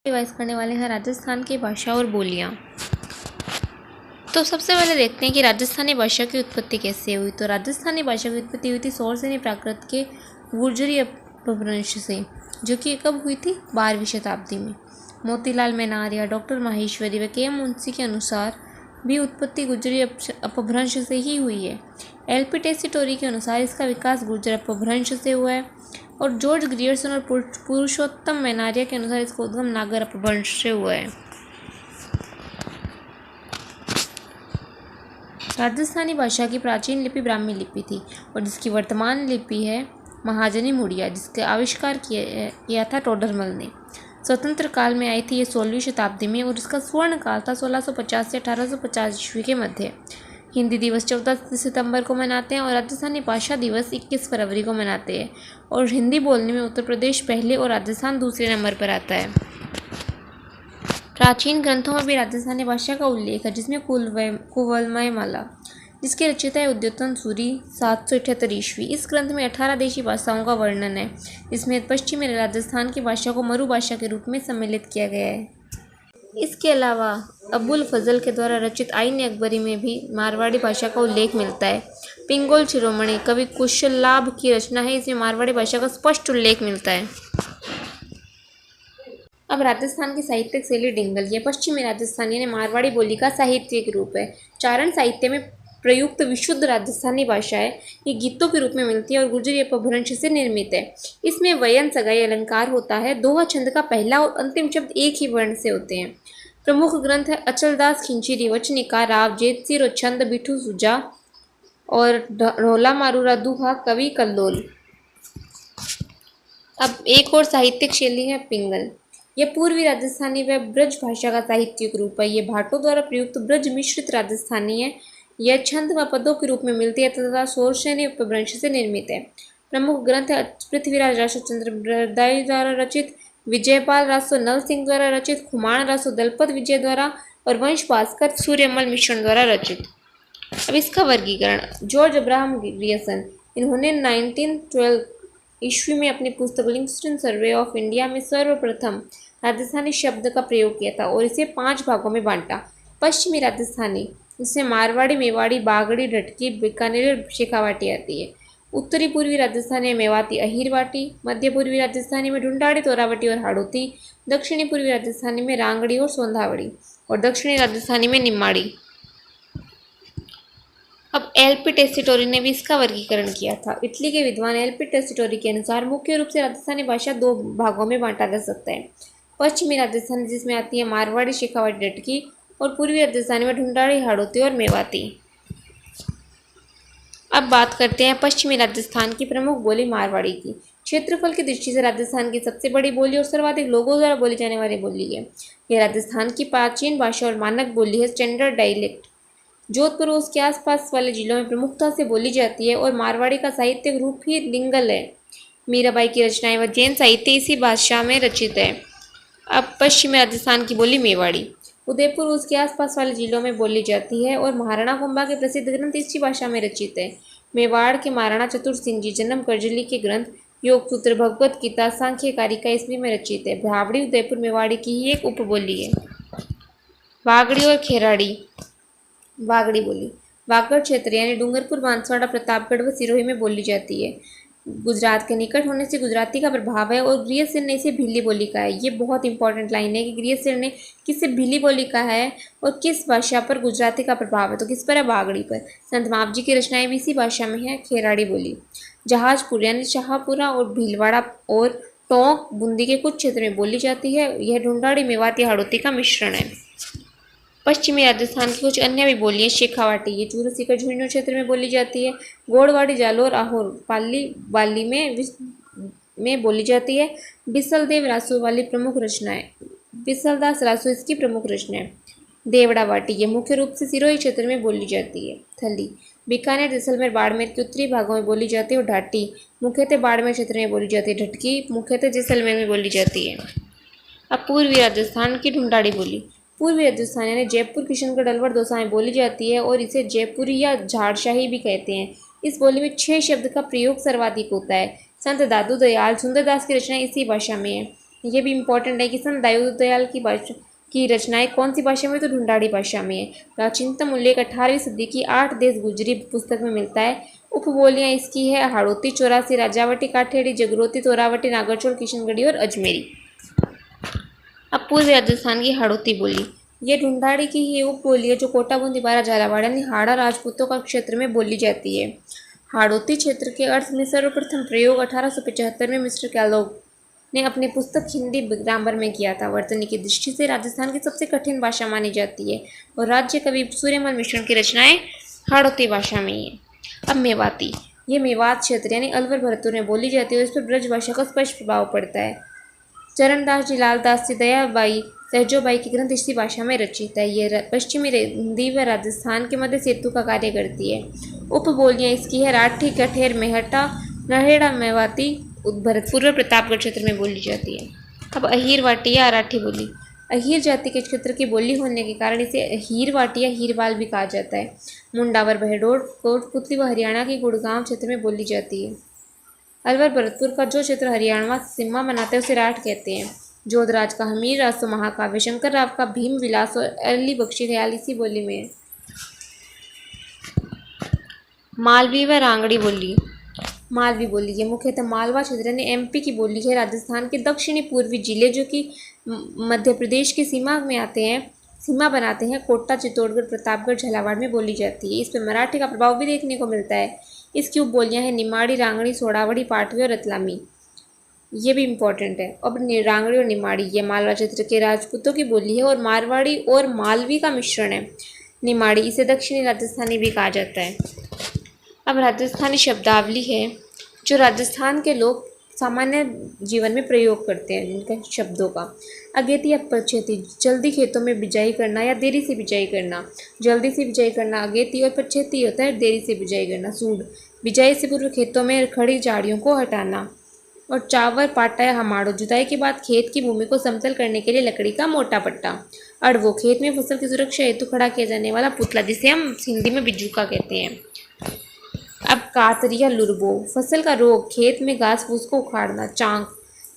Revise करने वाले हैं राजस्थान की भाषा और बोलियाँ। तो सबसे पहले देखते हैं कि राजस्थानी भाषा की उत्पत्ति कैसे हुई। तो राजस्थानी भाषा की उत्पत्ति हुई थी सौरसेनी प्राकृत के गुर्जरी अपभ्रंश से, जो कि कब हुई थी? 12वीं शताब्दी में। मोतीलाल मेनारिया, डॉक्टर माहेश्वरी व के मुंशी के अनुसार भी उत्पत्ति गुर्जरी अपभ्रंश से ही हुई है। एल.पी. टेसीटोरी के अनुसार इसका विकास गुर्जर अपभ्रंश से हुआ है और जॉर्ज ग्रियर्सन और पुरुषोत्तम मेनारिया के अनुसार इसका उद्गम नागर अपभ्रंश से हुआ है। राजस्थानी भाषा की प्राचीन लिपि ब्राह्मी लिपि थी और जिसकी वर्तमान लिपि है महाजनी मुड़िया, जिसका आविष्कार किया था टोडरमल ने। स्वतंत्र काल में आई थी ये 16वीं शताब्दी में और इसका स्वर्ण काल था 1650 से 1850 ईस्वी के मध्य। हिंदी दिवस 14 सितंबर को मनाते हैं और राजस्थानी भाषा दिवस 21 फरवरी को मनाते हैं और हिंदी बोलने में उत्तर प्रदेश पहले और राजस्थान दूसरे नंबर पर आता है। प्राचीन ग्रंथों में भी राजस्थानी भाषा का उल्लेख है, जिसमें कुवलमय माला, जिसके रचयिता है उद्योतन सूरी 778 ईस्वी। इस ग्रंथ में 18 देशी भाषाओं का वर्णन है, जिसमें पश्चिमी राजस्थान की भाषा को मरु भाषा के रूप में सम्मिलित किया गया है। इसके अलावा अबुल फजल के द्वारा रचित आईन अकबरी में भी मारवाड़ी भाषा का उल्लेख मिलता है। पिंगोल शिरोमणि कवि कुशलाभ की रचना है, इसमें मारवाड़ी भाषा का स्पष्ट उल्लेख मिलता है। अब राजस्थान की साहित्यिक शैली डिंगल, यह पश्चिमी राजस्थानी यानी मारवाड़ी बोली का साहित्यिक रूप है। चारण साहित्य में प्रयुक्त विशुद्ध राजस्थानी भाषा है। ये गीतों के रूप में मिलती है और गुर्जरी अपभ्रंश से निर्मित है। इसमें वयन सगाई अलंकार होता है। दोहा छंद का पहला और अंतिम शब्द एक ही वर्ण से होते हैं। प्रमुख ग्रंथ है अचलदास खिंचीरी, वचनिका, राव जेतसिर और छंद बिठू सुजा और ढोला मारूरा दुहा कवि कल्लोल। अब एक और साहित्यिक शैली है पिंगल। यह पूर्वी राजस्थानी व ब्रज भाषा का साहित्यिक रूप है। यह भाटों द्वारा प्रयुक्त ब्रज मिश्रित राजस्थानी है। यह छंद व पदों के रूप में मिलती है तथा सौरसेनी अपभ्रंश से निर्मित है। प्रमुख ग्रंथ है पृथ्वीराज रासोचंद्र बरदाई द्वारा रचित, विजयपाल रासो नल सिंह द्वारा रचित, खुमान रासो दलपत विजय द्वारा और वंश भास्कर सूर्यमल मिश्रण द्वारा रचित। अब इसका वर्गीकरण, जॉर्ज अब्राहम ग्रियर्सन, इन्होंने 1912 ईस्वी में अपनी पुस्तक लिविंगस्टन सर्वे ऑफ इंडिया में सर्वप्रथम राजस्थानी शब्द का प्रयोग किया था और इसे 5 भागों में बांटा। पश्चिमी राजस्थानी, इसमें मारवाड़ी, मेवाड़ी, बागड़ी, ढटकी, बीकानेरी और शेखावाटी आती है। उत्तरी पूर्वी राजस्थानी में मेवाती, अहिरवाटी, मध्य पूर्वी राजस्थानी में ढूंढाड़ी, तोरावटी और हाड़ौती, दक्षिणी पूर्वी राजस्थानी में रांगड़ी और सोंधावड़ी और दक्षिणी राजस्थानी में निम्माड़ी। अब एल.पी. टेसीटोरी ने भी इसका वर्गीकरण किया था। इटली के विद्वान एल.पी. टेसीटोरी के अनुसार मुख्य रूप से राजस्थानी भाषा 2 भागों में बांटा जा सकता है। पश्चिमी राजस्थानी, जिसमें आती है मारवाड़ी, शेखावाटी, डटकी और पूर्वी राजस्थानी में ढूंढाड़ी, हाड़ौती और मेवाती। अब बात करते हैं पश्चिमी राजस्थान की प्रमुख बोली मारवाड़ी की। क्षेत्रफल की दृष्टि से राजस्थान की सबसे बड़ी बोली और सर्वाधिक लोगों द्वारा बोली जाने वाली बोली है। यह राजस्थान की प्राचीन भाषा और मानक बोली है, स्टैंडर्ड डायलेक्ट। जोधपुर और उसके आसपास वाले जिलों में प्रमुखता से बोली जाती है और मारवाड़ी का साहित्यिक रूप ही लिंगल है। मीराबाई की रचनाएं व जैन साहित्य इसी भाषा में रचित है। अब पश्चिमी राजस्थान की बोली मेवाड़ी, उदयपुर उसके आसपास वाले जिलों में बोली जाती है और महाराणा कुंभा के प्रसिद्ध ग्रंथ इसी भाषा में रचित है। मेवाड़ के महाराणा चतुर सिंह जी जन्म करजली के ग्रंथ योग सूत्र, भगवत गीता, सांख्य कारिका इसमें में रचित है। भावड़ी उदयपुर मेवाड़ी की ही एक उपबोली है। वागड़ी और खेराड़ी, वागड़ी बोली वागड़ क्षेत्र यानी डूंगरपुर, बांसवाड़ा, प्रतापगढ़ व सिरोही में बोली जाती है। गुजरात के निकट होने से गुजराती का प्रभाव है और ग्रियर्सन ने इसे भीली बोली कहा है। ये बहुत इंपॉर्टेंट लाइन है कि ग्रियर्सन ने किससे भीली बोली कहा है और किस भाषा पर गुजराती का प्रभाव है, तो किस पर है? बागड़ी पर। संत मावजी की रचनाएं भी इसी भाषा में है। खेराड़ी बोली जहाजपुर यानी शाहपुरा और भीलवाड़ा और टोंक, बूंदी के कुछ क्षेत्र में बोली जाती है। यह ढूंढाड़ी, मेवाती, हाड़ौती का मिश्रण है। पश्चिमी राजस्थान की कुछ अन्य भी बोलियां, शेखावाटी, ये चूरू सीकर झुंझुनू क्षेत्र में बोली जाती है। गोड़वाड़ी, जालोर, आहोर, पाली बाली में बोली जाती है। बिसलदेव रासू वाली प्रमुख रचनाएं, बिसलदास रासू इसकी प्रमुख रचनाएं। देवड़ावाटी, ये मुख्य रूप से सिरोही क्षेत्र में बोली जाती है। थली, बीकानेर, जैसलमेर, बाड़मेर के उत्तरी भागों में बोली जाती है और ढाटी मुख्यतः बाड़मेर क्षेत्र में बोली जाती है। ढटकी मुख्यतः जैसलमेर में बोली जाती है। अब पूर्वी राजस्थान की ढूंढाड़ी बोली पूर्वी राजस्थान यानी जयपुर, किशनगढ़, अलवर, दौसा में बोली जाती है और इसे जयपुरी या झाड़शाही भी कहते हैं। इस बोली में 6 शब्द का प्रयोग सर्वाधिक होता है। संत दादू दयाल सुंदरदास की रचना इसी भाषा में है। ये भी इम्पोर्टेंट है कि संत दयाल की रचनाएं कौन सी भाषा में, तो ढूंढाड़ी भाषा में है। प्राचीनतम उल्लेख 18वीं सदी की 8 देश गुजरी पुस्तक में मिलता है। उपबोलियाँ इसकी है हाड़ौती, चौरासी, राजावटी, काठेड़ी, जगरोती, तोरावटी, नागरचोल, किशनगढ़ी और अजमेरी। अब पूर्वी राजस्थान की हाड़ौती बोली, ये ढूंढाड़ी की ही उप बोली है जो कोटा बूंदी बारा झालावाड़ यानी हाड़ा राजपूतों का क्षेत्र में बोली जाती है। हाड़ौती क्षेत्र के अर्थ में सर्वप्रथम प्रयोग 1875 में मिस्टर कैलोग ने अपनी पुस्तक हिंदी ग्रामर में किया था। वर्तनी की दृष्टि से राजस्थान की सबसे कठिन भाषा मानी जाती है और राज्य कवि सूर्यमल मिश्रण की रचनाएं हाड़ौती भाषा में ही है। अब मेवाती, ये मेवात क्षेत्र यानी अलवर भरतपुर में बोली जाती है और इस पर ब्रज भाषा का स्पष्ट प्रभाव पड़ता है। चरणदास जी, लालदास जी, दयाबाई, सहजोबाई की ग्रंथ इसी भाषा में रचित है। ये पश्चिमी हिंदी व राजस्थान के मध्य सेतु का कार्य करती है। उपबोलियाँ इसकी है राठी, कठेर, मेहटा, नहेड़ा, मेवाती, भरतपुर व प्रतापगढ़ क्षेत्र में बोली जाती है। अब अहीर वाटी या अराठी बोली, अहीर जाति के क्षेत्र की बोली होने के कारण इसे अहीर वाटी या हीरवाल भी कहा जाता है। मुंडावर, बहडोल, कोटपुतली व हरियाणा के गुड़गांव क्षेत्र में बोली जाती है। अलवर भरतपुर का जो क्षेत्र हरियाणा सीमा बनाते हैं उसे राठ कहते हैं। जोधराज का हमीर रासो महाकाव्य, शंकर राव का भीम विलास और अली बख्शी ख्याल इसी बोली में है। मालवी व रांगड़ी बोली, मालवी बोली ये मुख्यतः मालवा क्षेत्र यानी एमपी की बोली है। राजस्थान के दक्षिणी पूर्वी जिले जो कि मध्य प्रदेश की सीमा में आते हैं, सीमा बनाते हैं, कोटा, चित्तौड़गढ़, प्रतापगढ़, झालावाड़ में बोली जाती है। इस पर मराठी का प्रभाव भी देखने को मिलता है। इसकी उपबोलियाँ हैं निमाड़ी, रांगड़ी, सोड़ावड़ी, पाटवी और रतलामी। ये भी इम्पोर्टेंट है। अब रांगड़ी और निमाड़ी ये मालवा क्षेत्र के राजपूतों की बोली है और मारवाड़ी और मालवी का मिश्रण है। निमाड़ी इसे दक्षिणी राजस्थानी भी कहा जाता है। अब राजस्थानी शब्दावली है जो राजस्थान के लोग सामान्य जीवन में प्रयोग करते हैं जिनका शब्दों का। अगेती या पछेती, जल्दी खेतों में बिजाई करना या देरी से बिजाई करना। जल्दी से बिजाई करना अगेती और पछेती होता है देरी से बिजाई करना। सूड, बिजाई से पूर्व खेतों में खड़ी झाड़ियों को हटाना। और चावर, पाटा या हमाड़ो, जुताई के बाद खेत की भूमि को समतल करने के लिए लकड़ी का मोटा पट्टा। अड़वो, खेत में फसल की सुरक्षा हेतु खड़ा किया जाने वाला पुतला जिसे हम हिंदी में बिजुका कहते हैं। अब कातरी या लुरबो, फसल का रोग, खेत में घास फूस को उखाड़ना। चांक,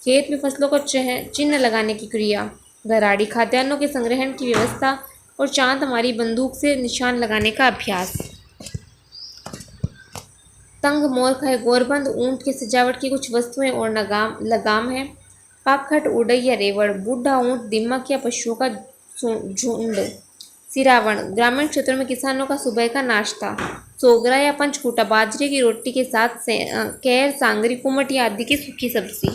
खेत में फसलों को चिन्ह लगाने की क्रिया। गराड़ी, खाद्यान्नों के संग्रहण की व्यवस्था। और चांद, हमारी बंदूक से निशान लगाने का अभ्यास। तंग, मोर खाए, गोरबंद, ऊंट की सजावट की कुछ वस्तुएं और लगाम है। पाखट, उड़ई या रेवड़, बूढ़ा ऊंट, दिमक या पशुओं का झुंड। सिरावण, ग्रामीण क्षेत्रों में किसानों का सुबह का नाश्ता। सोगरा या पंचकूटा, बाजरे की रोटी के साथ कैर, सांगरी, कुमट या आदि की सूखी सब्जी।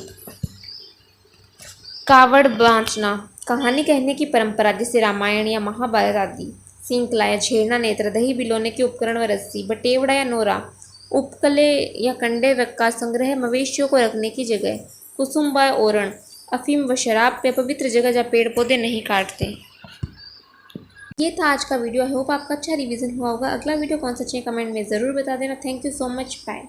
कावड़ बाँचना, कहानी कहने की परंपरा जैसे रामायण या महाभारत आदि। सिंकला या छेड़ना नेत्र, दही बिलोने के उपकरण व रस्सी। बटेवड़ा या नोरा, उपकले या कंडे का संग्रह, मवेशियों को रखने की जगह। कुसुम्बा, ओरण, अफीम व शराब पे पवित्र जगह जहाँ पेड़ पौधे नहीं काटते। ये था आज का वीडियो। आई होप आपका अच्छा रिवीजन हुआ होगा। अगला वीडियो कौन सा चाहिए कमेंट में ज़रूर बता देना। Thank you so much, bye.